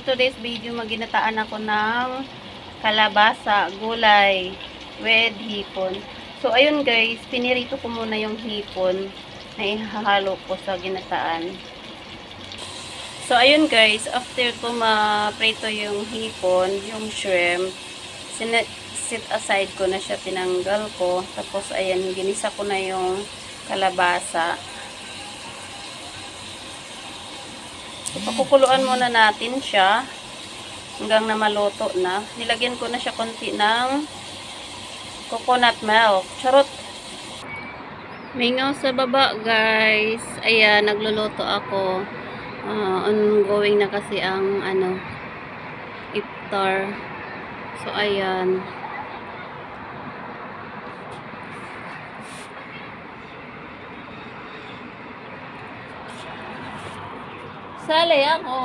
today's video, maginataan ako ng kalabasa, gulay, with hipon. So, ayun guys, pinirito ko muna yung hipon na ihahalo ko sa ginataan. So, ayun guys, after ko ma-prito yung hipon, yung shrimp, set aside ko na siya, tinanggal ko. Tapos, ayan, ginisa ko na yung kalabasa. So, pakukuluan muna natin siya hanggang na maluto na. Nilagyan ko na siya konti ng coconut milk. Charot! Mingaw sa baba, guys. Ayan, nagluluto ako. Ongoing na kasi ang iftar. So, ayan. Sali ako.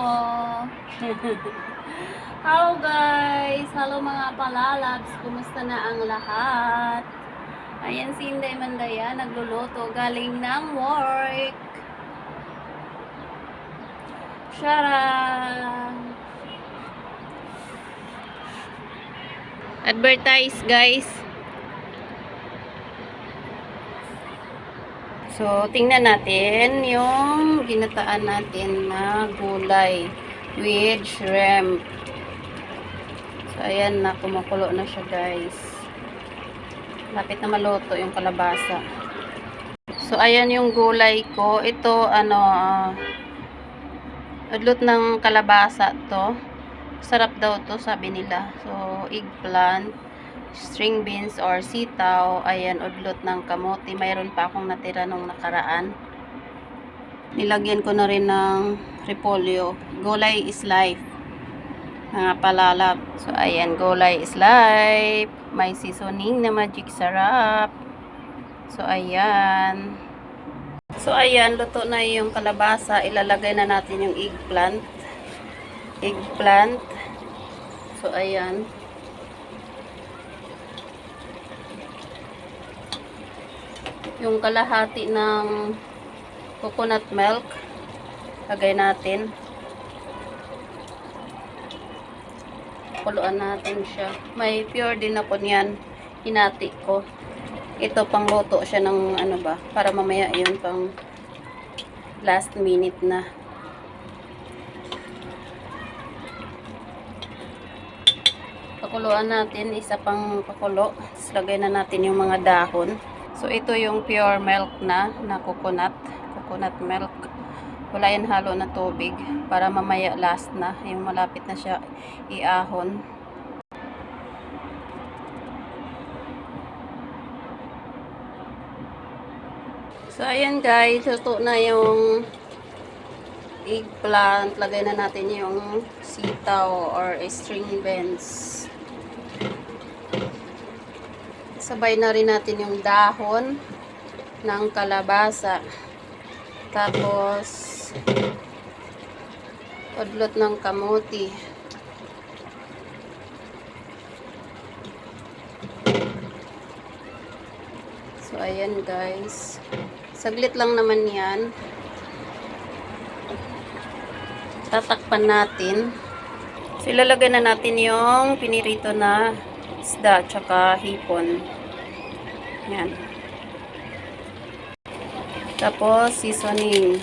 Hello guys. Hello mga palalabs. Kumusta na ang lahat? Ayan si Inday Mandaya. Nagluluto. Galing ng work. Charang. Advertise guys. So, tingnan natin yung ginataan natin na gulay with shrimp. So, ayan na, kumukulo na siya guys. Lapit na maluto yung kalabasa. So, ayan yung gulay ko. Ito, udlot ng kalabasa to. Sarap daw to, sabi nila. So, eggplant, string beans or sitaw, ayan, udlot ng kamote. Mayroon pa akong natira nung nakaraan. Nilagyan ko na rin ng repolyo. Gulay is life, mga palalap. So, ayan, gulay is life. May seasoning na magic sarap. So, ayan. So, ayan, luto na yung kalabasa. Ilalagay na natin yung eggplant. So, ayan. Yung kalahati ng coconut milk, lagay natin. Kuluan natin siya. May pure din ako niyan. Hinati ko. Ito pang luto siya ng para mamaya yun pang last minute na. Pakuluan natin, isa pang pakulo. Lagay na natin yung mga dahon. So, ito yung pure milk na coconut milk. Wala yan halo na tubig para mamaya last na, yung malapit na siya iahon. So, ayan guys, luto na yung eggplant. Lagay na natin yung sitaw or string beans. Sabay na rin natin yung dahon ng kalabasa. Tapos, udlot ng kamote. So, ayan guys. Saglit lang naman yan. Tatakpan natin. So, ilalagay na natin yung pinirito na isda tsaka hipon. Yan. Tapos, seasoning.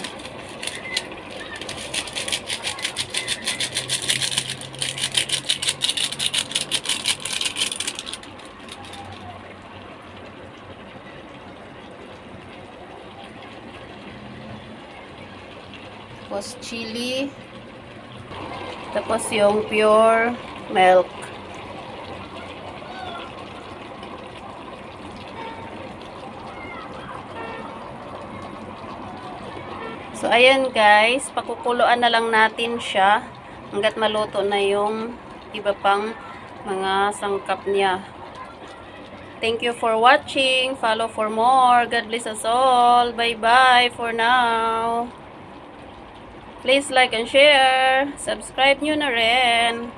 Tapos, chili. Tapos, yung pure milk. So, ayan guys, pakukuluan na lang natin siya hanggat maluto na yung iba pang mga sangkap niya. Thank you for watching. Follow for more. God bless us all. Bye-bye for now. Please like and share. Subscribe nyo na rin.